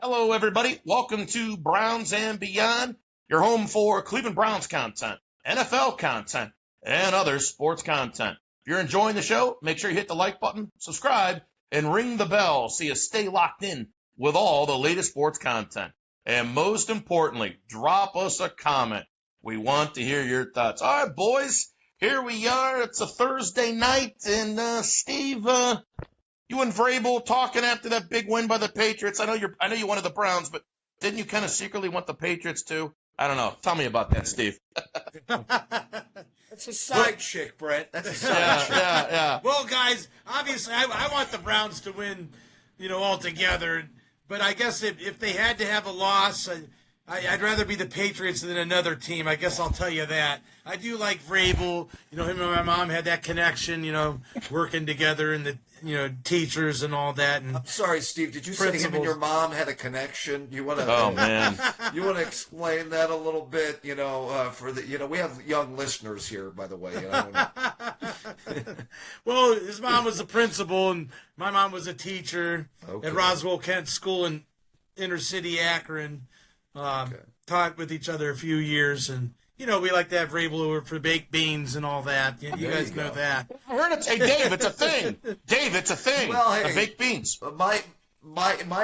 Hello, everybody. Welcome to Browns and Beyond, your home for Cleveland Browns content, NFL content, and other sports content. If you're enjoying the show, make sure you hit the like button, subscribe, and ring the bell so you stay locked in with all the latest sports content. And most importantly, drop us a comment. We want to hear your thoughts. All right, boys, here we are. It's a Thursday night, and Steve, you and Vrabel talking after that big win by the Patriots. I know you wanted the Browns, but didn't you kind of secretly want the Patriots too? I don't know. Tell me about that, Steve. That's a side chick, Brent. That's a side chick. Yeah. Well, guys, obviously, I want the Browns to win, altogether. But I guess if they had to have a loss, I'd rather be the Patriots than another team. I guess I'll tell you that. I do like Vrabel. Him and my mom had that connection, working together and the, teachers and all that. And I'm sorry, Steve. Did you say him and your mom had a connection? You want to? Oh man. You want to explain that a little bit? For the we have young listeners here, by the way. Well, his mom was a principal, and my mom was a teacher Okay. at Roswell Kent School in inner city Akron. Taught with each other a few years, and we like to have Vrabel over for baked beans and all that. You guys know that. Hey, Dave, it's a thing. Dave, it's a thing. Well, hey, the baked beans. My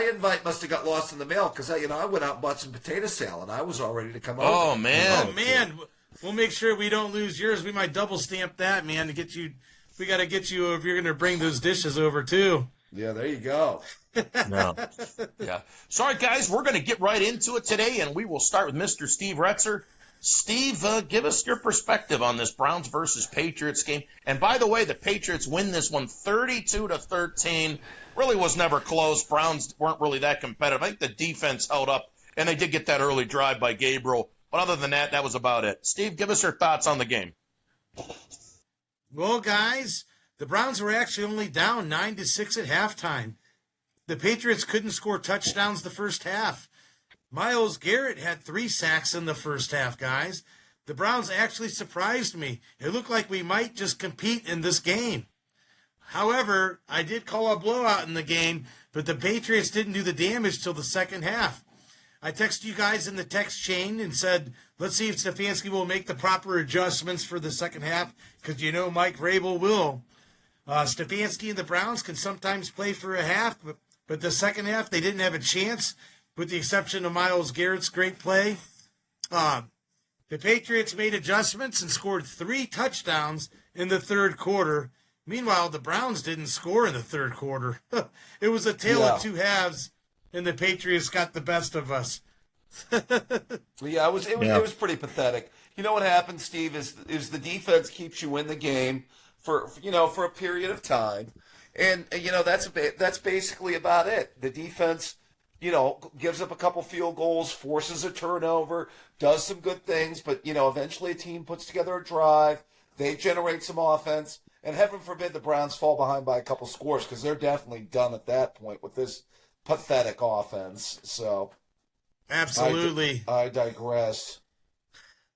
invite must have got lost in the mail because I went out and bought some potato salad. I was all ready to come over. Oh man. Oh man, we'll make sure we don't lose yours. We might double stamp that, man, to get you. We got to get you if you're going to bring those dishes over too. Yeah, there you go. No. Yeah. Sorry, guys. We're going to get right into it today, and we will start with Mr. Steve Retzer. Steve, give us your perspective on this Browns versus Patriots game. And by the way, the Patriots win this one 32-13. Really was never close. Browns weren't really that competitive. I think the defense held up, and they did get that early drive by Gabriel. But other than that, that was about it. Steve, give us your thoughts on the game. Well, guys, the Browns were actually only down 9-6 at halftime. The Patriots couldn't score touchdowns the first half. Myles Garrett had 3 sacks in the first half, guys. The Browns actually surprised me. It looked like we might just compete in this game. However, I did call a blowout in the game, but the Patriots didn't do the damage till the second half. I texted you guys in the text chain and said, let's see if Stefanski will make the proper adjustments for the second half, because Mike Vrabel will. Stefanski and the Browns can sometimes play for a half, but the second half they didn't have a chance, with the exception of Myles Garrett's great play. The Patriots made adjustments and scored 3 touchdowns in the third quarter. Meanwhile, the Browns didn't score in the third quarter. It was a tale of two halves, and the Patriots got the best of us. Yeah, it was pretty pathetic. You know what happens, Steve, is the defense keeps you in the game for a period of time, and that's basically about it. The defense, gives up a couple field goals, forces a turnover, does some good things, but eventually a team puts together a drive, they generate some offense, and heaven forbid the Browns fall behind by a couple scores because they're definitely done at that point with this pathetic offense. So. Absolutely. I digress.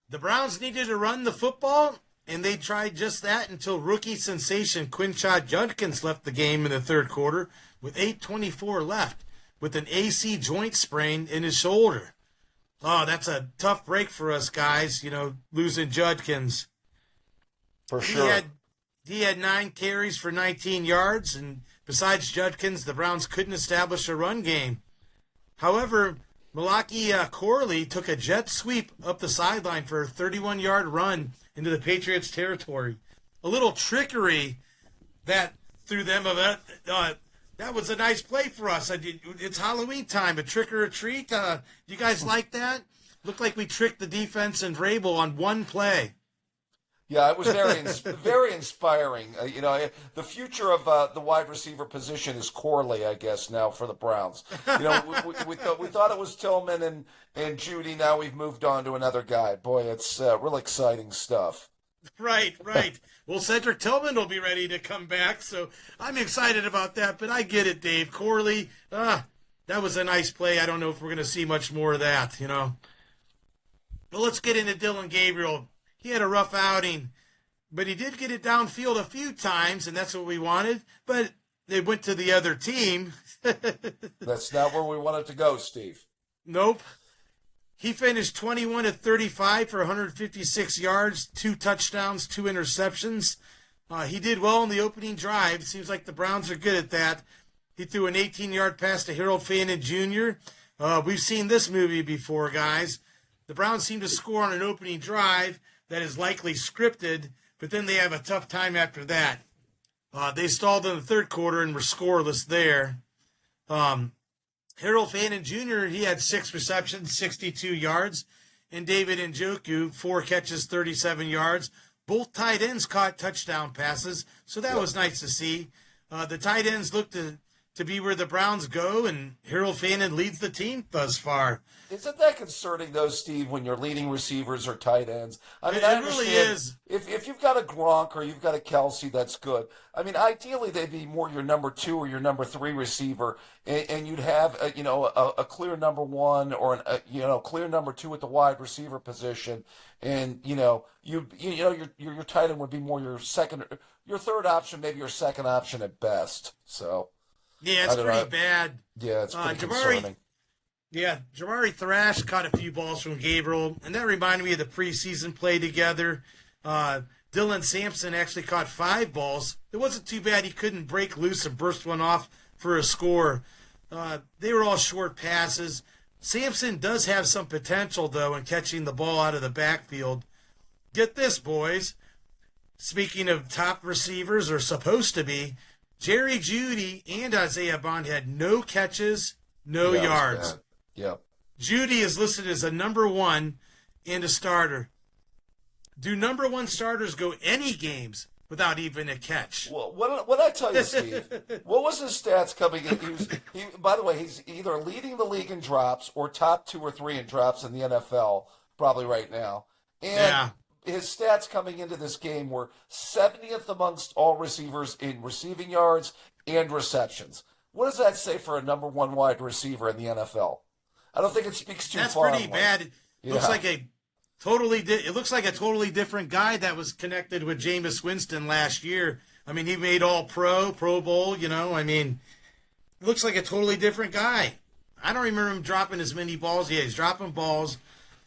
The Browns needed to run the football, and they tried just that until rookie sensation Quinshad Judkins left the game in the third quarter with 8:24 left with an AC joint sprain in his shoulder. Oh, that's a tough break for us guys, losing Judkins. For sure. He had 9 carries for 19 yards, and besides Judkins, the Browns couldn't establish a run game. However, Malaki Corley took a jet sweep up the sideline for a 31-yard run into the Patriots' territory. A little trickery that threw them. That was a nice play for us. It's Halloween time, a trick or a treat. Do you guys like that? Looked like we tricked the defense and Vrabel on one play. Yeah, it was very inspiring. The future of the wide receiver position is Corley, I guess, now for the Browns. We thought it was Tillman and Judy. Now we've moved on to another guy. Boy, it's real exciting stuff. Right. Well, Cedric Tillman will be ready to come back, so I'm excited about that. But I get it, Dave. Corley, that was a nice play. I don't know if we're going to see much more of that, But let's get into Dylan Gabriel. He had a rough outing, but he did get it downfield a few times, and that's what we wanted. But it went to the other team. That's not where we want it to go, Steve. Nope. He finished 21 of 35 for 156 yards, 2 touchdowns, 2 interceptions. He did well in the opening drive. Seems like the Browns are good at that. He threw an 18-yard pass to Harold Fannin Jr. We've seen this movie before, guys. The Browns seem to score on an opening drive that is likely scripted, but then they have a tough time after that. They stalled in the third quarter and were scoreless there. Harold Fannin Jr., he had 6 receptions, 62 yards. And David Njoku, 4 catches, 37 yards. Both tight ends caught touchdown passes, so that was nice to see. The tight ends looked to be where the Browns go, and Harold Fannin leads the team thus far. Isn't that concerning, though, Steve, when your leading receivers are tight ends? I mean, It really is. If you've got a Gronk or you've got a Kelsey, that's good. I mean, ideally, they'd be more your number 2 or your number 3 receiver, and you'd have a clear number 1 or clear number 2 at the wide receiver position, and your tight end would be more your third option, maybe your second option at best. So. Yeah, it's pretty bad. Yeah, it's pretty concerning. Yeah, Jamari Thrash caught a few balls from Gabriel, and that reminded me of the preseason play together. Dylan Sampson actually caught 5 balls. It wasn't too bad. He couldn't break loose and burst one off for a score. They were all short passes. Sampson does have some potential, though, in catching the ball out of the backfield. Get this, boys. Speaking of top receivers, or supposed to be, Jerry Jeudy and Isaiah Bond had no catches, no yards. Yeah. Jeudy is listed as a number 1 and a starter. Do number 1 starters go any games without even a catch? Well, what I tell you, Steve, what was his stats coming in? By the way, he's either leading the league in drops or top 2 or 3 in drops in the NFL, probably right now. And his stats coming into this game were 70th amongst all receivers in receiving yards and receptions. What does that say for a number 1 wide receiver in the NFL? I don't think it speaks too far. That's pretty bad. It looks like a totally different guy that was connected with Jameis Winston last year. I mean, he made All-Pro, Pro Bowl. I mean, it looks like a totally different guy. I don't remember him dropping as many balls. Yeah, he's dropping balls.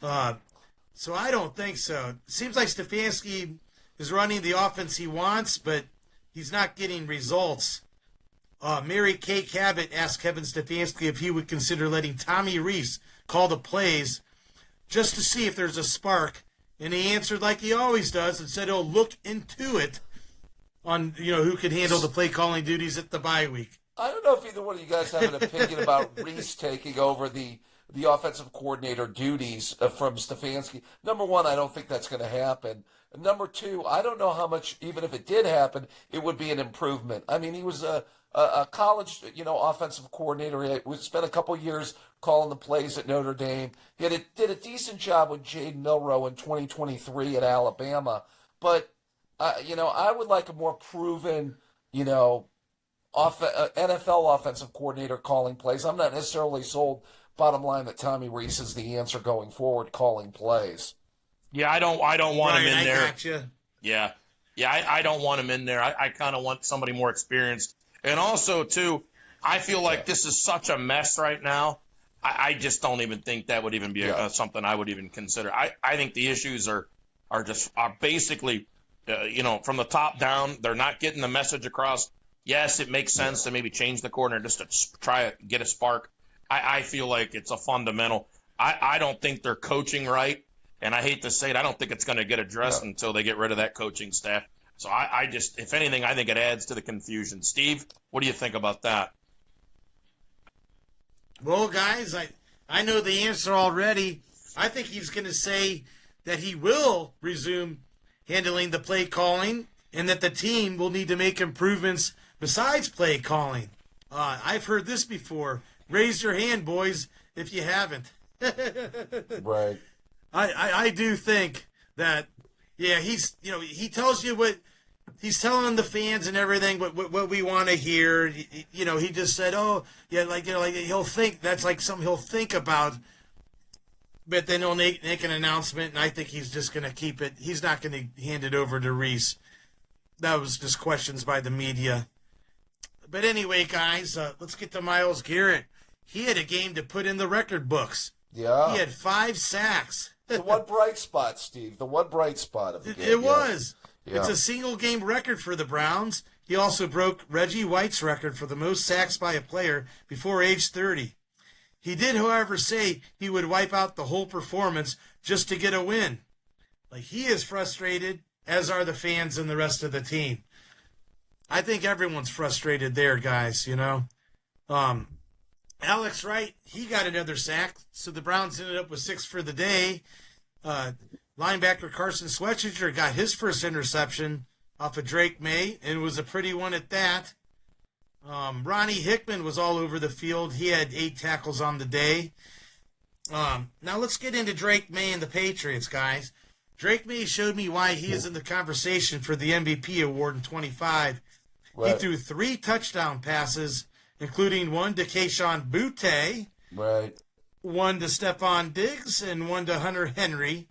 So I don't think so. It seems like Stefanski is running the offense he wants, but he's not getting results. Mary Kay Cabot asked Kevin Stefanski if he would consider letting Tommy Reese call the plays just to see if there's a spark. And he answered like he always does and said he'll look into it on, who can handle the play calling duties at the bye week. I don't know if either one of you guys have an opinion about Reese taking over the offensive coordinator duties from Stefanski. Number 1, I don't think that's going to happen. Number 2, I don't know how much, even if it did happen, it would be an improvement. I mean, he was a college, offensive coordinator. He spent a couple years calling the plays at Notre Dame. He did a decent job with Jade Milroe in 2023 at Alabama. But, I would like a more proven, NFL offensive coordinator calling plays. I'm not necessarily sold, bottom line, that Tommy Reese is the answer going forward calling plays. Yeah, I don't want him in there. Gotcha. Yeah, I don't want him in there. I kind of want somebody more experienced. And also, too, I feel like this is such a mess right now. I just don't even think that would even be something I would even consider. I think the issues are basically, from the top down. They're not getting the message across. Yes, it makes sense to maybe change the coordinator just to try to get a spark. I feel like it's a fundamental. I don't think they're coaching right, and I hate to say it, I don't think it's going to get addressed until they get rid of that coaching staff. So I just, if anything, I think it adds to the confusion. Steve, what do you think about that? Well, guys, I know the answer already. I think he's going to say that he will resume handling the play calling and that the team will need to make improvements besides play calling. I've heard this before. Raise your hand, boys, if you haven't. Right. I do think that, he tells you what he's telling the fans and everything what we want to hear. He just said, he'll think that's like something he'll think about. But then he'll make an announcement, and I think he's just going to keep it. He's not going to hand it over to Reese. That was just questions by the media. But anyway, guys, let's get to Myles Garrett. he had a game to put in the record books. Yeah. He had 5 sacks. The one bright spot, Steve. The one bright spot of the game. It was. Yeah. It's a single-game record for the Browns. He also broke Reggie White's record for the most sacks by a player before age 30. He did, however, say he would wipe out the whole performance just to get a win. Like, he is frustrated, as are the fans and the rest of the team. I think everyone's frustrated there, guys, you know. Alex Wright, he got another sack, so the Browns ended up with 6 for the day. Linebacker Carson Schwetzinger got his first interception off of Drake May, and it was a pretty one at that. Ronnie Hickman was all over the field. He had 8 tackles on the day. Now let's get into Drake May and the Patriots, guys. Drake May showed me why he is in the conversation for the MVP award in 25. Right. He threw 3 touchdown passes, including one to Kayshon Boutte, right, one to Stephon Diggs, and one to Hunter Henry.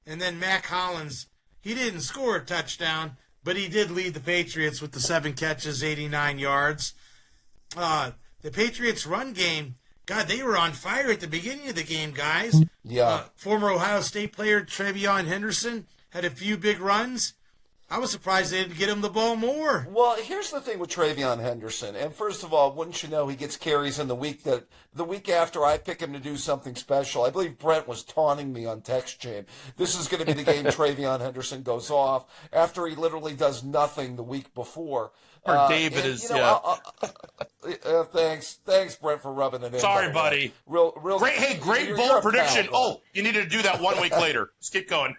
And then Mac Hollins, he didn't score a touchdown, but he did lead the Patriots with the 7 catches, 89 yards. The Patriots' run game, God, they were on fire at the beginning of the game, guys. Yeah. Former Ohio State player Trevion Henderson had a few big runs. I was surprised they didn't get him the ball more. Well, here's the thing with Trevion Henderson. And first of all, wouldn't you know he gets carries in the week after I pick him to do something special. I believe Brent was taunting me on text chain. This is going to be the game Trevion Henderson goes off after he literally does nothing the week before. Or David is, yeah. Thanks, Brent, for rubbing it in. Sorry, buddy. Real great, great bold prediction. Oh, you needed to do that 1 week later. Just keep going.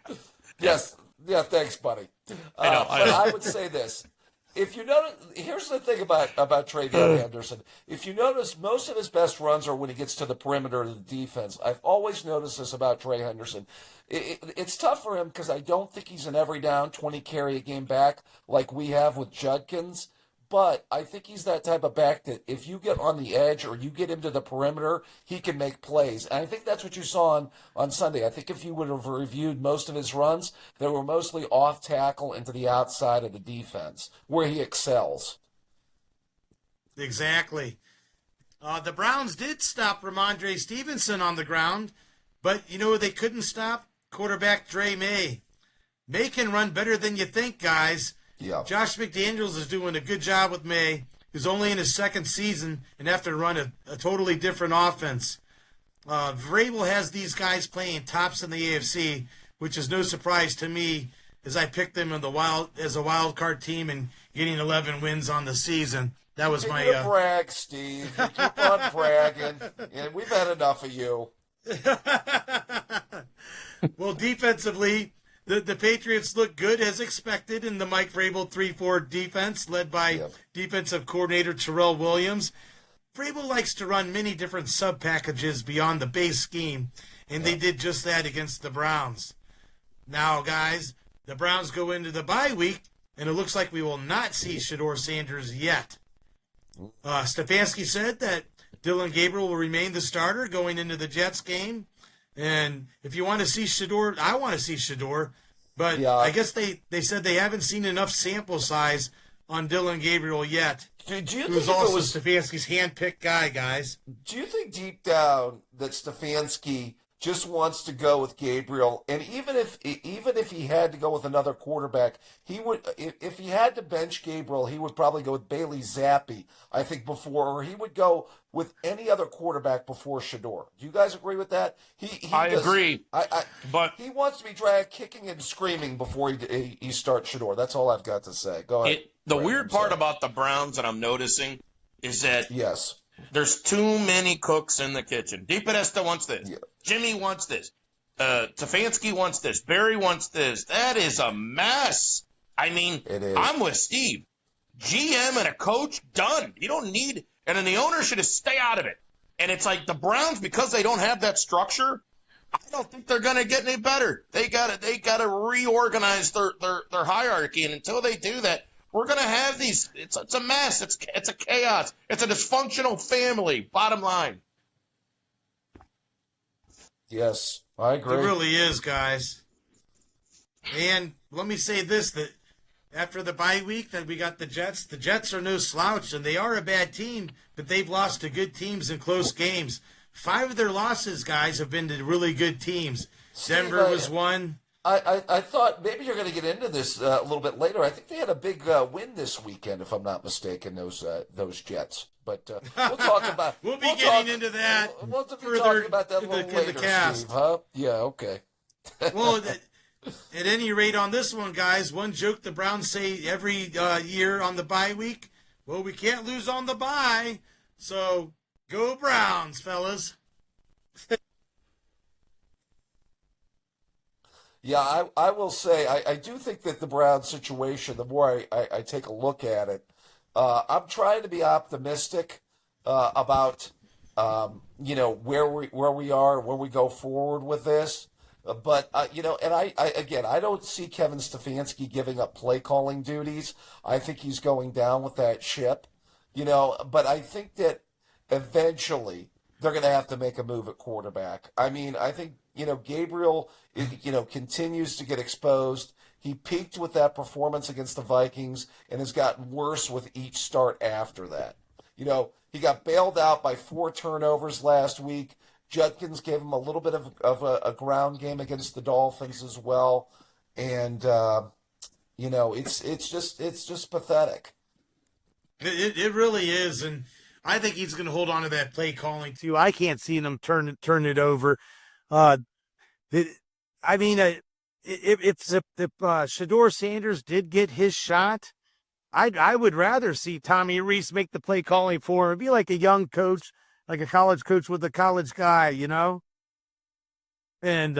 Yes. Yeah, thanks, buddy. I know. But I would say this. If you notice, here's the thing about Trevion Henderson. If you notice, most of his best runs are when he gets to the perimeter of the defense. I've always noticed this about Trey Henderson. It's tough for him because I don't think he's an every down 20 carry a game back like we have with Judkins. But I think he's that type of back that if you get on the edge or you get him to the perimeter, he can make plays. And I think that's what you saw on Sunday. I think if you would have reviewed most of his runs, they were mostly off tackle into the outside of the defense, where he excels. Exactly. The Browns did stop Ramondre Stevenson on the ground, but you know they couldn't stop? Quarterback Dre May. May can run better than you think, guys. Yeah. Josh McDaniels is doing a good job with May, who's only in his 2nd season and have to run a totally different offense. Vrabel has these guys playing tops in the AFC, which is no surprise to me as I picked them in as a wild card team and getting 11 wins on the season. That was my brag, Steve. You keep on bragging. Yeah, we've had enough of you. Well, defensively, the Patriots look good as expected in the Mike Vrabel 3-4 defense led by defensive coordinator Terrell Williams. Vrabel likes to run many different sub-packages beyond the base scheme, and they did just that against the Browns. Now, guys, the Browns go into the bye week, and it looks like we will not see Shedeur Sanders yet. Stefanski said that Dylan Gabriel will remain the starter going into the Jets game. And if you want to see Shedeur, I want to see Shedeur. But I guess they said they haven't seen enough sample size on Dylan Gabriel yet. Do you think who's also Stefanski's hand-picked guy, guys. Do you think deep down that Stefanski just wants to go with Gabriel, and even if he had to go with another quarterback, he would, if he had to bench Gabriel, he would probably go with Bailey Zappi, I think, before, or he would go with any other quarterback before Shedeur. Do you guys agree with that? I agree. But he wants to be dragged kicking and screaming before he starts Shedeur. That's all I've got to say. Go ahead. The weird part about the Browns that I'm noticing is that there's too many cooks in the kitchen. DePodesta wants this. Yeah. Jimmy wants this. Stefanski wants this. Barry wants this. That is a mess. I mean, I'm with Steve. GM and a coach, done. You don't need – and then the owner should just stay out of it. And it's like the Browns, because they don't have that structure, I don't think they're going to get any better. They got to reorganize their hierarchy, and until they do that, we're going to have these. It's a mess. It's a chaos. It's a dysfunctional family. Bottom line. Yes, I agree. It really is, guys. And let me say this: that After the bye week, then we got the Jets. The Jets are no slouch, and they are a bad team, but they've lost to good teams in close games. 5 of their losses, guys, have been to really good teams. Denver was one. I thought maybe you're going to get into this a little bit later. I think they had a big win this weekend, if I'm not mistaken, those Jets. But we'll talk about. we'll be getting into that. We'll be further talking about that a little in later, the cast. Steve, huh? Yeah, okay. Well, at any rate, on this one, guys, one joke the Browns say every year on the bye week. Well, we can't lose on the bye, so go Browns, fellas. Yeah, I will say, I do think that the Browns situation, the more I take a look at it, I'm trying to be optimistic about, where we are, where we go forward with this. But, and I don't see Kevin Stefanski giving up play calling duties. I think he's going down with that ship, but I think that eventually they're going to have to make a move at quarterback. I mean, I think, Gabriel, continues to get exposed. He peaked with that performance against the Vikings and has gotten worse with each start after that. He got bailed out by 4 turnovers last week. Judkins gave him a little bit of a ground game against the Dolphins as well. And, it's just pathetic. It really is, and I think he's going to hold on to that play calling too. I can't see him turn it over. If Shedeur Sanders did get his shot, I would rather see Tommy Reese make the play calling for him. It'd be like a young coach, like a college coach with a college guy, And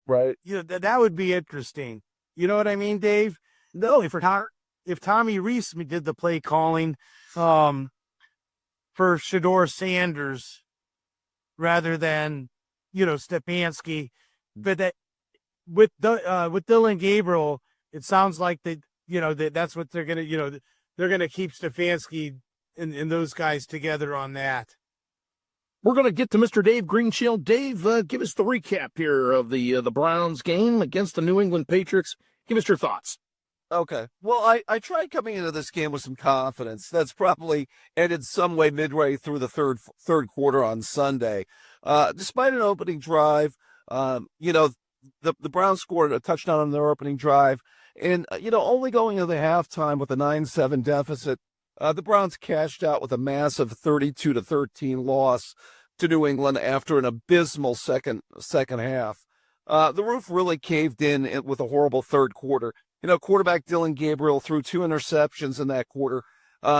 right, that would be interesting. You know what I mean, Dave? No, if Tommy Reese did the play calling, for Shedeur Sanders rather than, Stefanski. But that with Dylan Gabriel, it sounds like that's what they're going to, they're going to keep Stefanski and those guys together on that. We're going to get to Mr. Dave Greenshield. Dave, give us the recap here of the Browns game against the New England Patriots. Give us your thoughts. Okay. Well, I tried coming into this game with some confidence. That's probably ended some way midway through the third quarter on Sunday. Despite an opening drive, the Browns scored a touchdown on their opening drive. And, only going into the halftime with a 9-7 deficit, the Browns cashed out with a massive 32-13 loss to New England after an abysmal second half. The roof really caved in with a horrible third quarter. Quarterback Dylan Gabriel threw 2 interceptions in that quarter.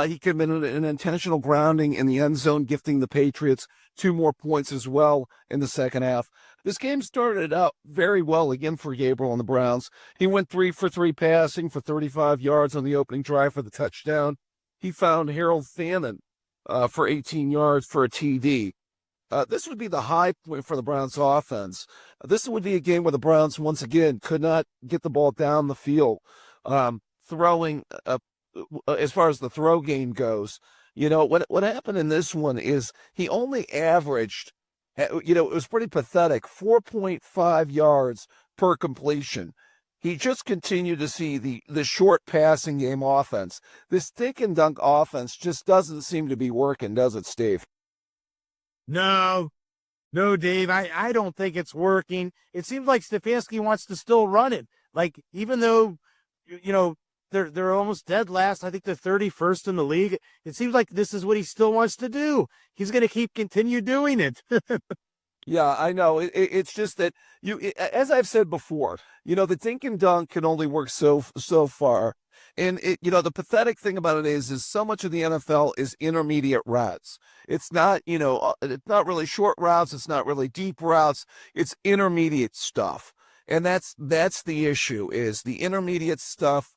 He committed an intentional grounding in the end zone, gifting the Patriots 2 more points as well in the second half. This game started out very well again for Gabriel and the Browns. He went 3 for 3 passing for 35 yards on the opening drive for the touchdown. He found Harold Fannin for 18 yards for a TD. This would be the high point for the Browns offense. This would be a game where the Browns, once again, could not get the ball down the field. Throwing, as far as the throw game goes, what happened in this one is he only averaged, it was pretty pathetic, 4.5 yards per completion. He just continued to see the short passing game offense. This dink and dunk offense just doesn't seem to be working, does it, Steve? No, Dave, I don't think it's working. It seems like Stefanski wants to still run it. Like, even though, they're almost dead last, I think they're 31st in the league. It seems like this is what he still wants to do. He's going to continue doing it. Yeah, I know. It's just that as I've said before, the dink and dunk can only work so far. And the pathetic thing about it is so much of the NFL is intermediate routes. It's not, it's not really short routes. It's not really deep routes. It's intermediate stuff. And that's the issue, is the intermediate stuff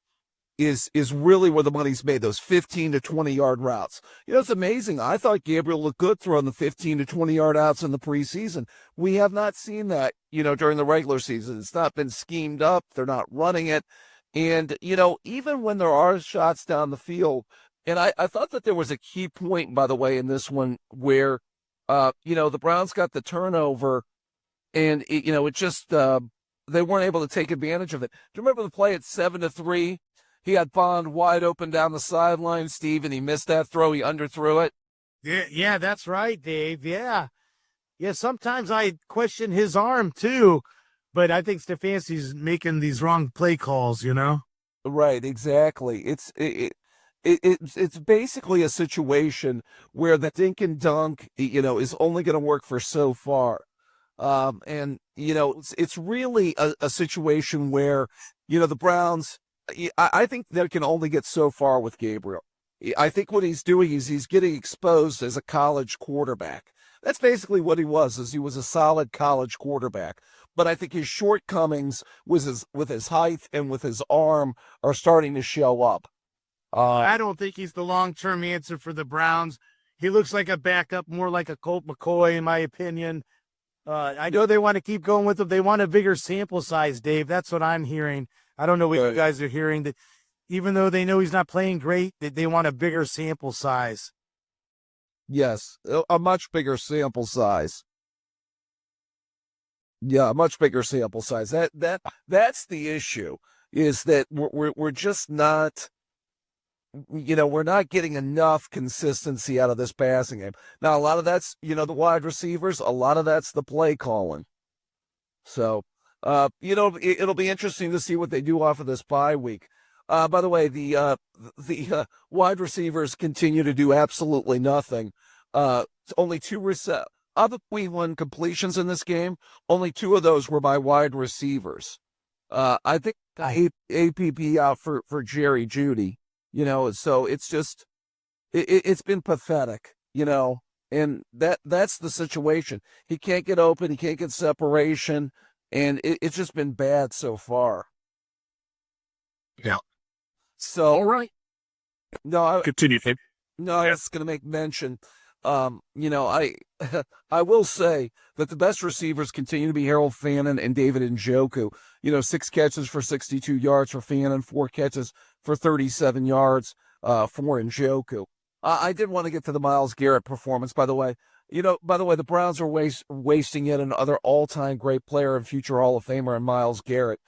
is really where the money's made, those 15 to 20 yard routes. It's amazing. I thought Gabriel looked good throwing the 15 to 20 yard outs in the preseason. We have not seen that, during the regular season. It's not been schemed up. They're not running it. And, even when there are shots down the field, and I thought that there was a key point, by the way, in this one where, the Browns got the turnover and, it just, they weren't able to take advantage of it. Do you remember the play at 7-3? He had Bond wide open down the sideline, Steve, and he missed that throw. He underthrew it. Yeah, that's right, Dave. Yeah. Yeah, sometimes I question his arm too, but I think Stefanski's making these wrong play calls, you know? Right, exactly. It's basically a situation where the dink and dunk, is only going to work for so far. And it's really a situation where, the Browns, I think they can only get so far with Gabriel. I think what he's doing is he's getting exposed as a college quarterback. That's basically what he was, is he was a solid college quarterback. But I think his shortcomings with his height and with his arm are starting to show up. I don't think he's the long-term answer for the Browns. He looks like a backup, more like a Colt McCoy, in my opinion. I know they want to keep going with him. They want a bigger sample size, Dave. That's what I'm hearing. I don't know what you guys are hearing. That even though they know he's not playing great, that they want a bigger sample size. Yes, a much bigger sample size. Yeah, a much bigger sample size. That's the issue, is that we're just not, we're not getting enough consistency out of this passing game. Now, a lot of that's, the wide receivers, a lot of that's the play calling. So, it'll be interesting to see what they do off of this bye week. By the way, the wide receivers continue to do absolutely nothing. Only of the 21 completions in this game, only 2 of those were by wide receivers. I think APP out for Jerry Jeudy. So it's just, it's been pathetic, and that's the situation. He can't get open, he can't get separation, and it's just been bad so far. Yeah. So, all right. No, Continue, Dave. No, I was going to make mention. I will say that the best receivers continue to be Harold Fannin and David Njoku. 6 catches for 62 yards for Fannin, 4 catches for 37 yards for Njoku. I did want to get to the Myles Garrett performance, by the way. The Browns are wasting yet another all-time great player and future Hall of Famer in Myles Garrett.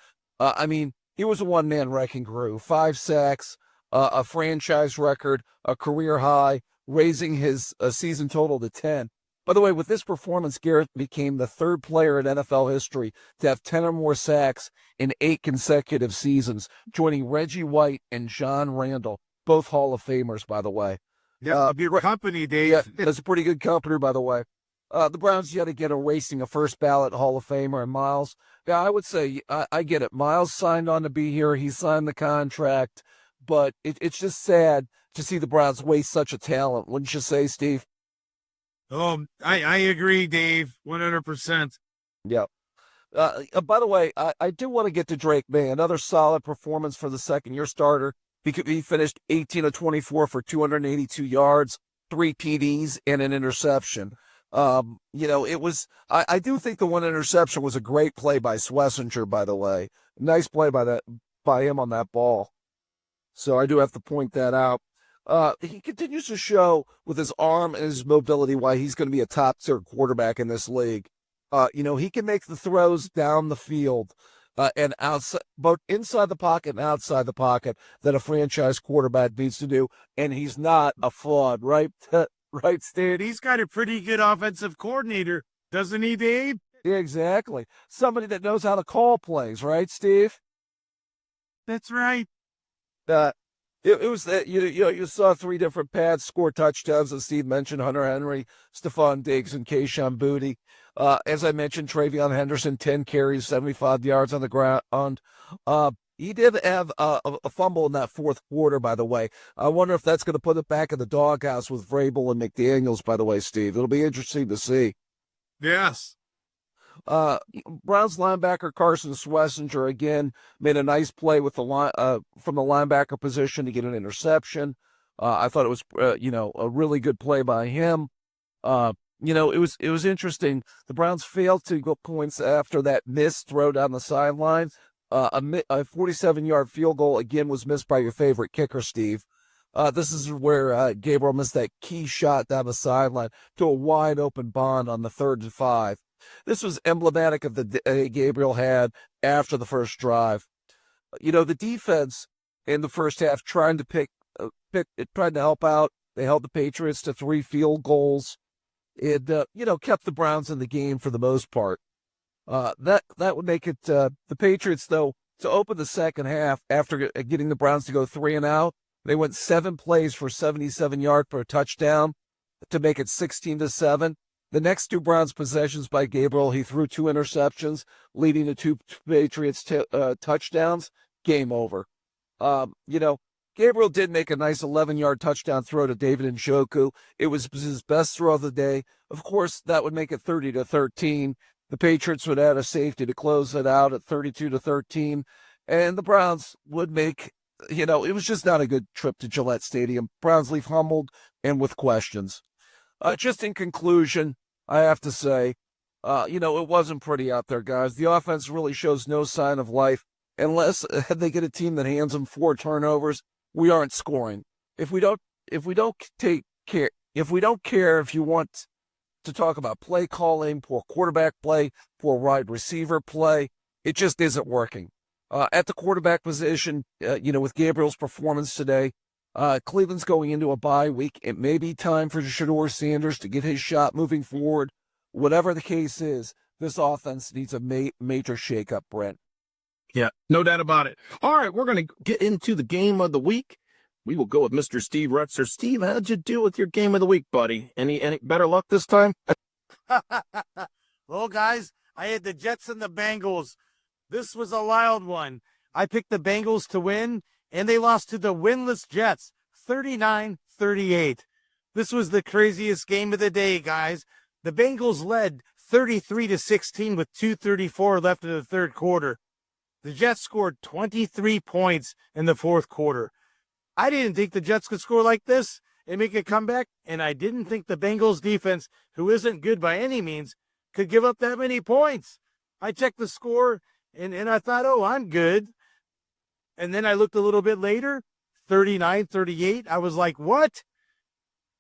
He was a one-man wrecking crew. 5 sacks, a franchise record, a career high, raising his season total to 10. By the way, with this performance, Garrett became the 3rd player in NFL history to have 10 or more sacks in 8 consecutive seasons, joining Reggie White and John Randall, both Hall of Famers, by the way. Yeah, your company, Dave. Yeah, that's a pretty good company, by the way. The Browns yet again are wasting a first ballot Hall of Famer in Myles. Yeah, I would say, I get it. Myles signed on to be here. He signed the contract, but it's just sad to see the Browns waste such a talent. Wouldn't you say, Steve? Oh, I agree, Dave, 100%. Yeah. By the way, I do want to get to Drake May. Another solid performance for the second-year starter. He finished 18 of 24 for 282 yards, 3 TDs, and an interception. It was. I do think the one interception was a great play by Schlesinger. By the way, nice play by him on that ball. So I do have to point that out. He continues to show with his arm and his mobility why he's going to be a top-tier quarterback in this league. He can make the throws down the field and outside, both inside the pocket and outside the pocket, that a franchise quarterback needs to do. And he's not a fraud, right? Right, Steve? He's got a pretty good offensive coordinator, doesn't he, Dave? Yeah, exactly. Somebody that knows how to call plays, right, Steve? That's right. It was that you saw 3 different pads score touchdowns, as Steve mentioned: Hunter Henry, Stephon Diggs, and Kayshon Boutte. As I mentioned, Travion Henderson, 10 carries, 75 yards on the ground. He did have a fumble in that 4th quarter, by the way. I wonder if that's going to put it back in the doghouse with Vrabel and McDaniels, by the way, Steve. It'll be interesting to see. Yes. Browns linebacker Carson Schlesinger again made a nice play with the from the linebacker position to get an interception. I thought it was a really good play by him. It was interesting. The Browns failed to go points after that missed throw down the sideline. A 47-yard field goal again was missed by your favorite kicker, Steve. This is where Gabriel missed that key shot down the sideline to a wide open Bond on the 3rd and 5. This was emblematic of the day Gabriel had after the first drive. The defense in the first half, trying to tried to help out. They held the Patriots to 3 field goals. It kept the Browns in the game for the most part. That would make it the Patriots, though, to open the second half after getting the Browns to go 3 and out. They went 7 plays for 77 yards per touchdown to make it 16-7. The next 2 Browns possessions by Gabriel, he threw 2 interceptions, leading to 2 Patriots touchdowns. Game over. Gabriel did make a nice 11-yard touchdown throw to David Njoku. It was his best throw of the day. Of course, that would make it 30-13. The Patriots would add a safety to close it out at 32-13. And the Browns would make, it was just not a good trip to Gillette Stadium. Browns leave humbled and with questions. Just in conclusion, I have to say, it wasn't pretty out there, guys. The offense really shows no sign of life. Unless they get a team that hands them 4 turnovers, we aren't scoring. If you want to talk about play calling, poor quarterback play, poor wide receiver play, it just isn't working. At the quarterback position, with Gabriel's performance today, Cleveland's going into a bye week. It may be time for Shedeur Sanders to get his shot moving forward. Whatever the case is, this offense needs a major shakeup, Brent. Yeah, no doubt about it. All right, we're going to get into the game of the week. We will go with Mr. Steve Rutzer. Steve, how'd you do with your game of the week, buddy? Any better luck this time? Well, guys, I had the Jets and the Bengals. This was a wild one. I picked the Bengals to win, and they lost to the winless Jets, 39-38. This was the craziest game of the day, guys. The Bengals led 33-16 with 2:34 left in the third quarter. The Jets scored 23 points in the fourth quarter. I didn't think the Jets could score like this and make a comeback, and I didn't think the Bengals defense, who isn't good by any means, could give up that many points. I checked the score, and I thought, oh, I'm good. And then I looked a little bit later, 39-38. I was like, what?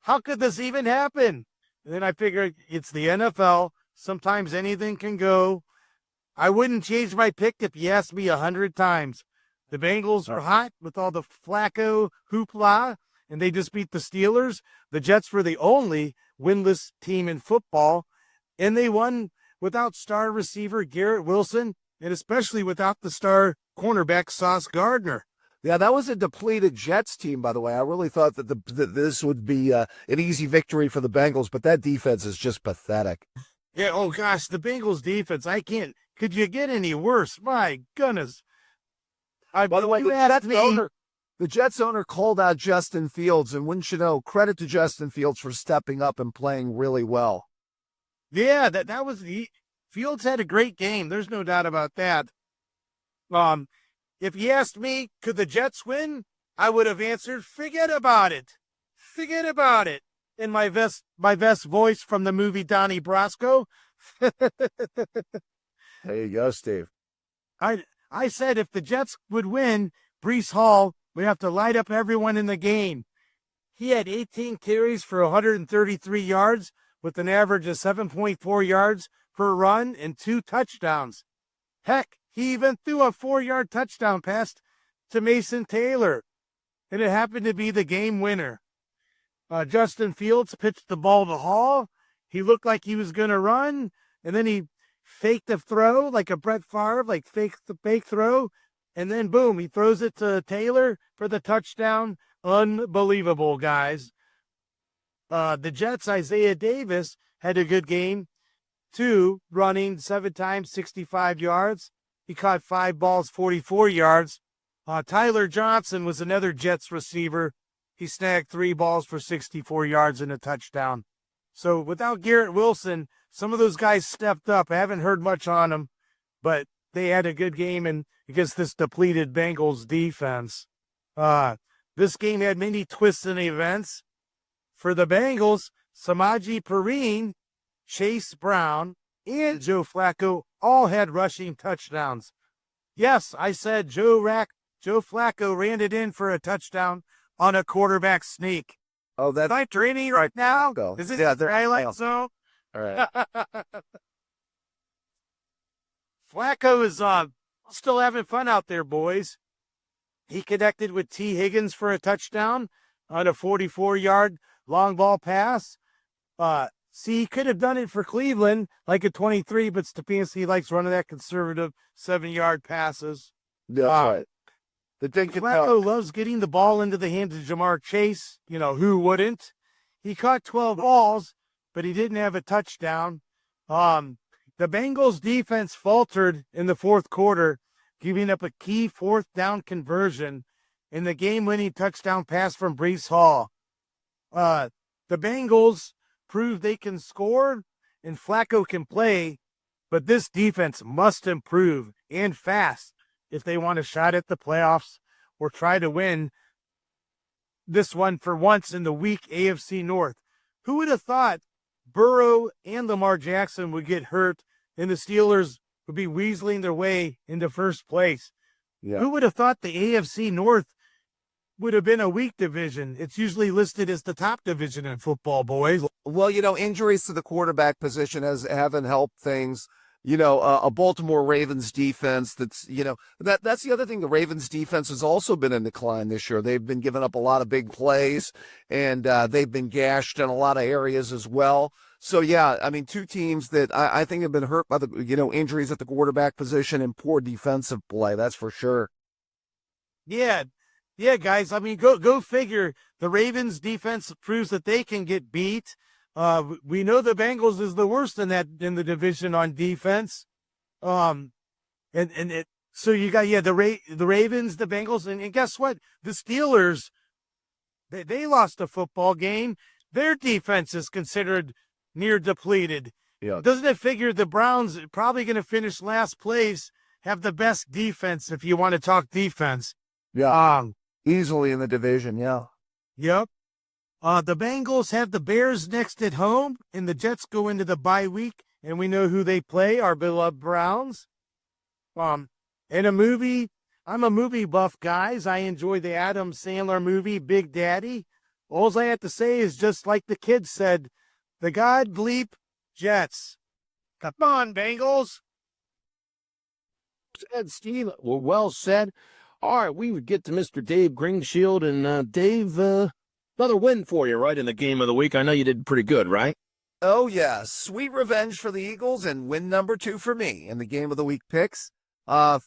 How could this even happen? And then I figured it's the NFL. Sometimes anything can go. I wouldn't change my pick if you asked me 100 times. The Bengals are hot with all the Flacco hoopla, and they just beat the Steelers. The Jets were the only winless team in football, and they won without star receiver Garrett Wilson, and especially without the star cornerback Sauce Gardner. Yeah, that was a depleted Jets team, by the way. I really thought that this would be an easy victory for the Bengals, but that defense is just pathetic. Yeah, oh gosh, the Bengals defense, could you get any worse? My goodness. By the way, the Jets owner called out Justin Fields, and wouldn't you know, credit to Justin Fields for stepping up and playing really well. Yeah, that was Fields had a great game. There's no doubt about that. If you asked me, could the Jets win? I would have answered, forget about it. Forget about it. In my best voice from the movie Donnie Brasco. There you go, Steve. I said if the Jets would win, Breece Hall would have to light up everyone in the game. He had 18 carries for 133 yards with an average of 7.4 yards per run and 2 touchdowns. Heck, he even threw a 4-yard touchdown pass to Mason Taylor, and it happened to be the game winner. Justin Fields pitched the ball to Hall. He looked like he was going to run, and then he faked a throw like a Brett Favre, like fake throw, and then boom, he throws it to Taylor for the touchdown. Unbelievable, guys. The Jets, Isaiah Davis, had a good game, too, running 7 times, 65 yards. He caught 5 balls, 44 yards. Tyler Johnson was another Jets receiver. He snagged 3 balls for 64 yards and a touchdown. So without Garrett Wilson, some of those guys stepped up. I haven't heard much on them, but they had a good game against this depleted Bengals defense. This game had many twists and events. For the Bengals, Samaje Perine, Chase Brown, and Joe Flacco all had rushing touchdowns. Yes, I said Joe Flacco ran it in for a touchdown on a quarterback sneak. Oh, that's I'm training right now. Go. Is it the highlight zone? All right. Flacco is still having fun out there, boys. He connected with T. Higgins for a touchdown on a 44-yard long ball pass. See, he could have done it for Cleveland like a 23, but Stefanski likes running that conservative 7-yard passes. That's right. Flacco loves getting the ball into the hands of Jamar Chase. You know, who wouldn't? He caught 12 balls, but he didn't have a touchdown. The Bengals defense faltered in the fourth quarter, giving up a key fourth down conversion in the game-winning touchdown pass from Breece Hall. The Bengals proved they can score and Flacco can play, but this defense must improve and fast if they want a shot at the playoffs or try to win this one for once in the weak AFC North. Who would have thought Burrow and Lamar Jackson would get hurt and the Steelers would be weaseling their way into first place? Yeah. Who would have thought the AFC North would have been a weak division? It's usually listed as the top division in football, boys. Well, injuries to the quarterback position haven't helped things. A Baltimore Ravens defense that's the other thing. The Ravens defense has also been in decline this year. They've been giving up a lot of big plays, and they've been gashed in a lot of areas as well. So, yeah, I mean, two teams that I think have been hurt by the, injuries at the quarterback position and poor defensive play. That's for sure. Yeah, guys. I mean, go figure. The Ravens defense proves that they can get beat. We know the Bengals is the worst in the division on defense. So you got the Ravens, the Bengals, and guess what? The Steelers, they lost a football game. Their defense is considered near depleted. Yeah. Doesn't it figure the Browns probably going to finish last place, have the best defense if you want to talk defense? Yeah. Easily in the division. Yeah. Yep. The Bengals have the Bears next at home, and the Jets go into the bye week, and we know who they play, our beloved Browns. In a movie, I'm a movie buff, guys. I enjoy the Adam Sandler movie, Big Daddy. All I have to say is just like the kids said, the God bleep Jets. Come on, Bengals. Said Steve. Well said. All right, we would get to Mr. Dave Greenshield, and Dave, another win for you, right, in the game of the week. I know you did pretty good, right? Oh, yeah. Sweet revenge for the Eagles and win number 2 for me in the game of the week picks.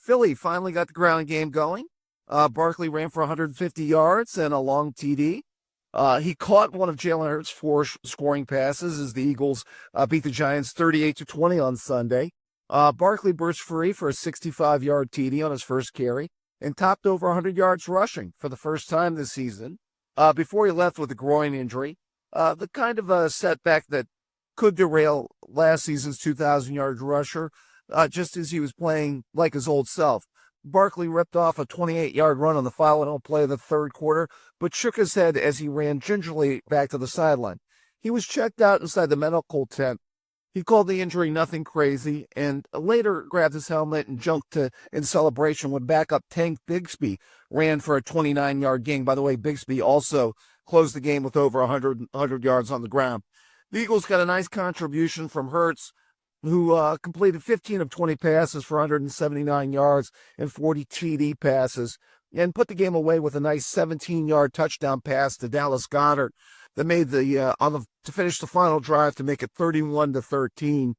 Philly finally got the ground game going. Barkley ran for 150 yards and a long TD. He caught one of Jalen Hurts' 4 scoring passes as the Eagles beat the Giants 38-20 on Sunday. Barkley burst free for a 65-yard TD on his first carry and topped over 100 yards rushing for the first time this season. Before he left with a groin injury, the kind of a setback that could derail last season's 2,000-yard rusher, just as he was playing like his old self. Barkley ripped off a 28-yard run on the final play of the third quarter, but shook his head as he ran gingerly back to the sideline. He was checked out inside the medical tent. He called the injury nothing crazy, and later grabbed his helmet and jumped in celebration when backup Tank Bigsby ran for a 29-yard gain. By the way, Bigsby also closed the game with over 100 yards on the ground. The Eagles got a nice contribution from Hurts, who completed 15 of 20 passes for 179 yards and 40 TD passes, and put the game away with a nice 17-yard touchdown pass to Dallas Goedert that made to finish the final drive to make it 31-13.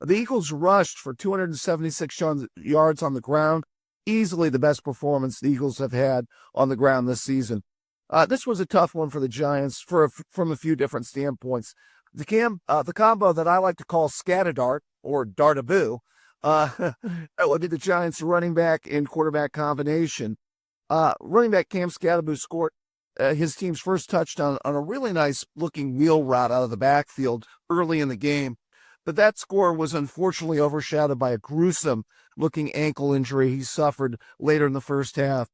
The Eagles rushed for 276 yards on the ground, easily the best performance the Eagles have had on the ground this season. This was a tough one for the Giants from a few different standpoints. The combo that I like to call Scatadart or Dartaboo, would be the Giants' running back and quarterback combination. Running back Cam Scatterbo scored his team's first touchdown on a really nice-looking wheel route out of the backfield early in the game. But that score was unfortunately overshadowed by a gruesome-looking ankle injury he suffered later in the first half.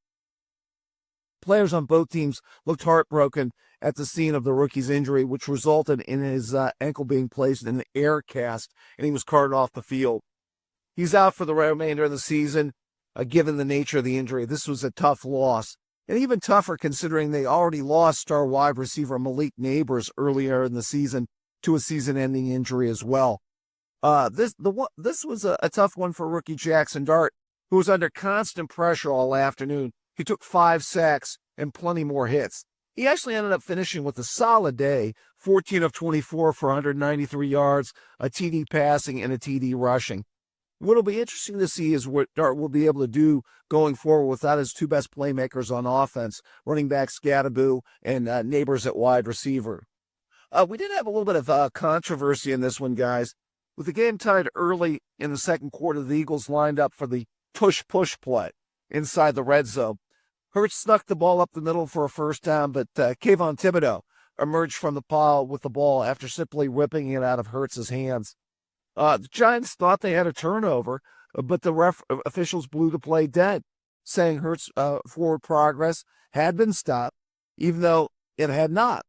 Players on both teams looked heartbroken at the scene of the rookie's injury, which resulted in his ankle being placed in an air cast, and he was carted off the field. He's out for the remainder of the season, given the nature of the injury. This was a tough loss, and even tougher considering they already lost star wide receiver Malik Neighbors earlier in the season to a season-ending injury as well. This was a tough one for rookie Jackson Dart, who was under constant pressure all afternoon. he took 5 sacks and plenty more hits. He actually ended up finishing with a solid day, 14 of 24 for 193 yards, a TD passing, and a TD rushing. What'll be interesting to see is what Dart will be able to do going forward without his two best playmakers on offense, running back Scadaboo and Neighbors at wide receiver. We did have a little bit of controversy in this one, guys. With the game tied early in the second quarter, the Eagles lined up for the push-push play inside the red zone. Hurts snuck the ball up the middle for a first down, but Kayvon Thibodeau emerged from the pile with the ball after simply ripping it out of Hurts' hands. The Giants thought they had a turnover, but the officials blew the play dead, saying Hurts' forward progress had been stopped, even though it had not.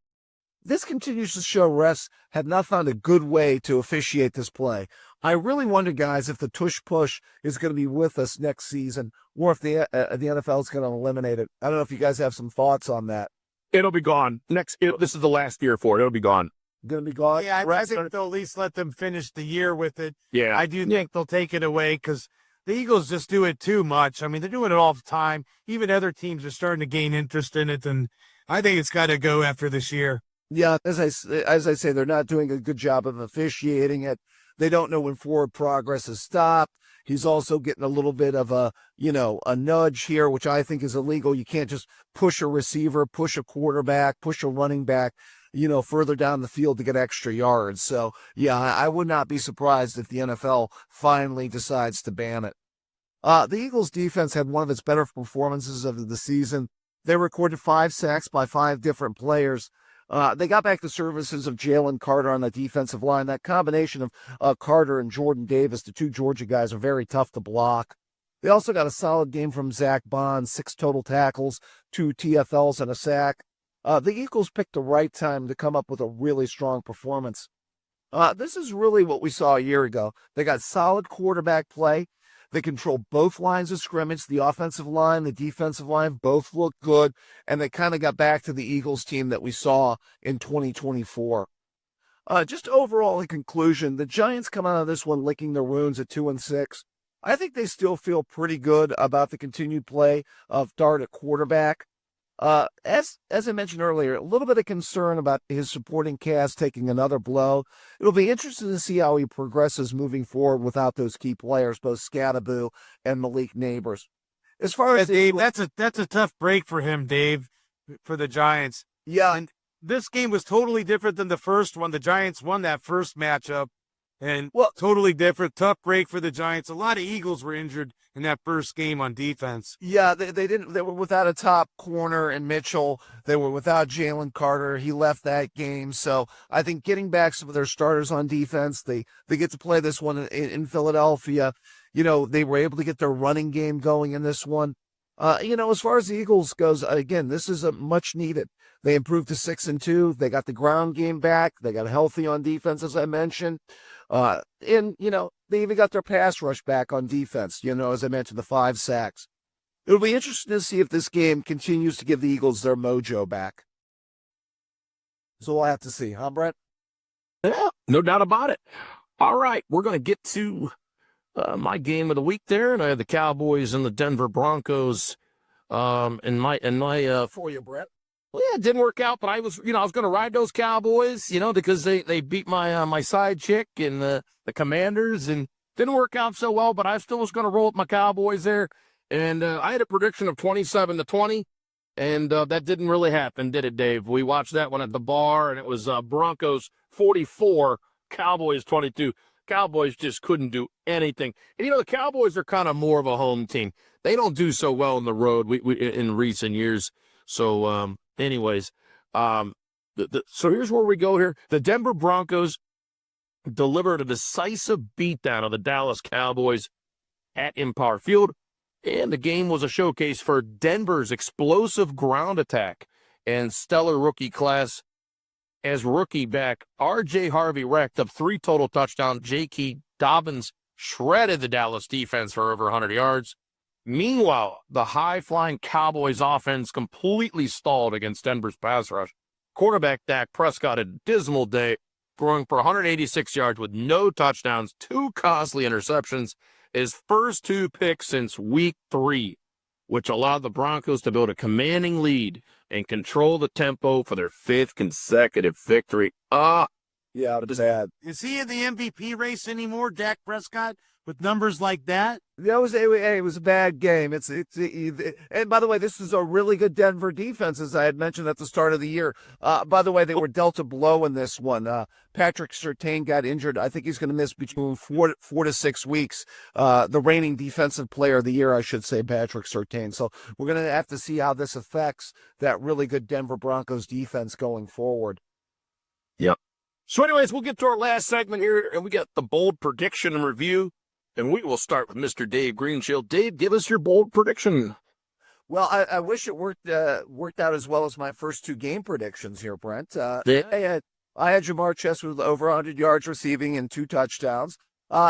This continues to show refs have not found a good way to officiate this play. I really wonder, guys, if the tush-push is going to be with us next season, or if the NFL is going to eliminate it. I don't know if you guys have some thoughts on that. It'll be gone. This is the last year for it. It'll be gone. Going to be gone? Yeah, I think they'll at least let them finish the year with it. Yeah. I do think they'll take it away because the Eagles just do it too much. I mean, they're doing it all the time. Even other teams are starting to gain interest in it, and I think it's got to go after this year. Yeah, as I say, they're not doing a good job of officiating it. They don't know when forward progress has stopped. He's also getting a little bit of a nudge here, which I think is illegal. You can't just push a receiver, push a quarterback, push a running back, further down the field to get extra yards. So, yeah, I would not be surprised if the NFL finally decides to ban it. The Eagles defense had one of its better performances of the season. They recorded 5 sacks by 5 different players. They got back the services of Jalen Carter on the defensive line. That combination of Carter and Jordan Davis, the two Georgia guys, are very tough to block. They also got a solid game from Zach Bond, 6 total tackles, 2 TFLs, and a sack. The Eagles picked the right time to come up with a really strong performance. This is really what we saw a year ago. They got solid quarterback play. They control both lines of scrimmage. The offensive line, the defensive line, both look good, and they kind of got back to the Eagles team that we saw in 2024. Just overall in conclusion, the Giants come out of this one licking their wounds at 2-6. I think they still feel pretty good about the continued play of Dart at quarterback. As I mentioned earlier, a little bit of concern about his supporting cast taking another blow. It'll be interesting to see how he progresses moving forward without those key players, both Scadaboo and Malik Neighbors. As far as Dave, that's a tough break for him, Dave, for the Giants. Yeah, and this game was totally different than the first one. The Giants won that first matchup, and totally different. Tough break for the Giants. A lot of Eagles were injured in that first game on defense. Yeah, they were without a top corner in Mitchell. They were without Jalen Carter. He left that game. So I think getting back some of their starters on defense, they get to play this one in Philadelphia. They were able to get their running game going in this one. As far as the Eagles goes, again, this is a much needed. They improved to 6-2. They got the ground game back. They got healthy on defense, as I mentioned. They even got their pass rush back on defense, as I mentioned, the 5 sacks. It'll be interesting to see if this game continues to give the Eagles their mojo back. So we'll have to see, huh, Brent? Yeah, no doubt about it. All right, we're going to get to my game of the week there, and I have the Cowboys and the Denver Broncos in my for you, Brent. Well, yeah, it didn't work out, but I was going to ride those Cowboys, because they beat my side chick and the Commanders, and didn't work out so well, but I still was going to roll with my Cowboys there. And I had a prediction of 27-20, and that didn't really happen, did it, Dave? We watched that one at the bar, and it was Broncos 44, Cowboys 22. Cowboys just couldn't do anything. And, the Cowboys are kind of more of a home team. They don't do so well on the road in recent years. So, anyways, so here's where we go here. The Denver Broncos delivered a decisive beatdown of the Dallas Cowboys at Empire Field, and the game was a showcase for Denver's explosive ground attack and stellar rookie class. As rookie back, R.J. Harvey racked up 3 total touchdowns. J.K. Dobbins shredded the Dallas defense for over 100 yards. Meanwhile, the high-flying Cowboys offense completely stalled against Denver's pass rush. Quarterback Dak Prescott had a dismal day, throwing for 186 yards with no touchdowns, 2 costly interceptions, his first 2 picks since week 3. which allowed the Broncos to build a commanding lead and control the tempo for their 5th consecutive victory. Yeah, it is sad. Is he in the MVP race anymore, Dak Prescott, with numbers like that? It was a bad game. And by the way, this is a really good Denver defense, as I had mentioned at the start of the year. By the way, they were dealt a blow in this one. Patrick Surtain got injured. I think he's going to miss between 4 to 6 weeks. The reigning defensive player of the year, I should say, Patrick Surtain. So we're going to have to see how this affects that really good Denver Broncos defense going forward. Yep. So anyways, we'll get to our last segment here, and we got the bold prediction and review, and we will start with Mr. Dave Greenshield. Dave, give us your bold prediction. Well, I wish it worked out as well as my first 2 game predictions here, Brent. I had Jamar Chase with over 100 yards receiving and 2 touchdowns.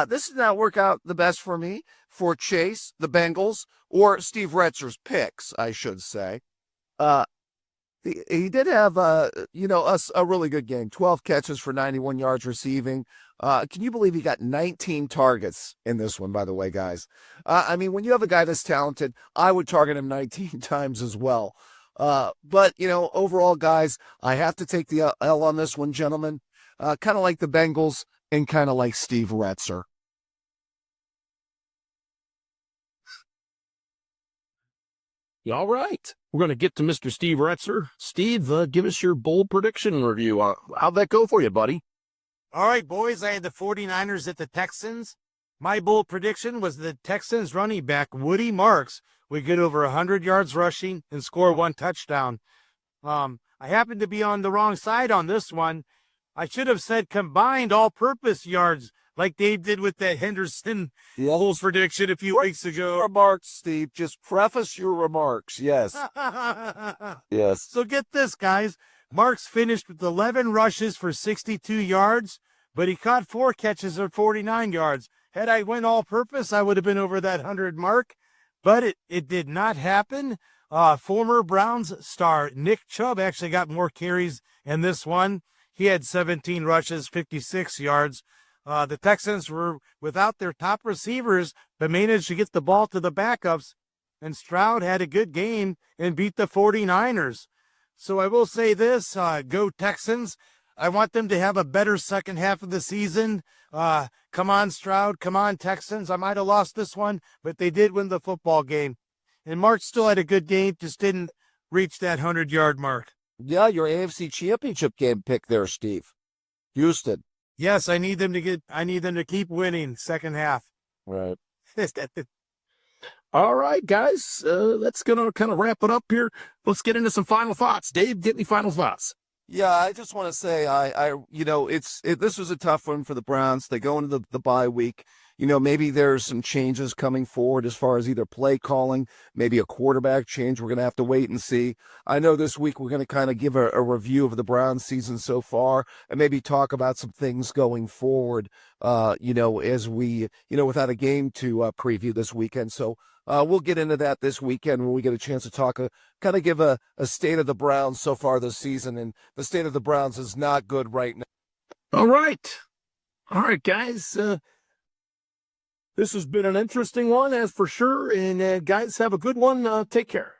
This did not work out the best for me, for Chase, the Bengals, or Steve Retzer's picks, I should say. He did have, a really good game. 12 catches for 91 yards receiving. Can you believe he got 19 targets in this one, by the way, guys? I mean, when you have a guy this talented, I would target him 19 times as well. But, overall, guys, I have to take the L on this one, gentlemen. Kind of like the Bengals and kind of like Steve Retzer. All right. We're going to get to Mr. Steve Retzer. Steve, give us your bold prediction review. How'd that go for you, buddy? All right, boys, I had the 49ers at the Texans. My bold prediction was the Texans running back Woody Marks would get over 100 yards rushing and score 1 touchdown. I happened to be on the wrong side on this one. I should have said combined all-purpose yards like Dave did with that Henderson bold prediction a few weeks ago. Remarks, Steve. Just preface your remarks. Yes. Yes. So get this, guys. Marks finished with 11 rushes for 62 yards, but he caught 4 catches for 49 yards. Had I went all-purpose, I would have been over that 100 mark, but it did not happen. Former Browns star Nick Chubb actually got more carries in this one. He had 17 rushes, 56 yards. The Texans were without their top receivers, but managed to get the ball to the backups, and Stroud had a good game and beat the 49ers. So I will say this, go Texans. I want them to have a better second half of the season. Come on, Stroud. Come on, Texans. I might have lost this one, but they did win the football game. And March still had a good game, just didn't reach that 100-yard mark. Yeah, your AFC Championship game pick there, Steve. Houston. Yes, I need them to keep winning second half. Right. All right, guys, that's going to kind of wrap it up here. Let's get into some final thoughts. Dave, get any final thoughts? Yeah, I just want to say, this was a tough one for the Browns. They go into the bye week. Maybe there's some changes coming forward as far as either play calling, maybe a quarterback change. We're going to have to wait and see. I know this week we're going to kind of give a review of the Browns season so far and maybe talk about some things going forward, as we, without a game to preview this weekend. So we'll get into that this weekend when we get a chance to talk, kind of give a state of the Browns so far this season. And the state of the Browns is not good right now. All right, guys. This has been an interesting one, as for sure. And guys, have a good one. Take care.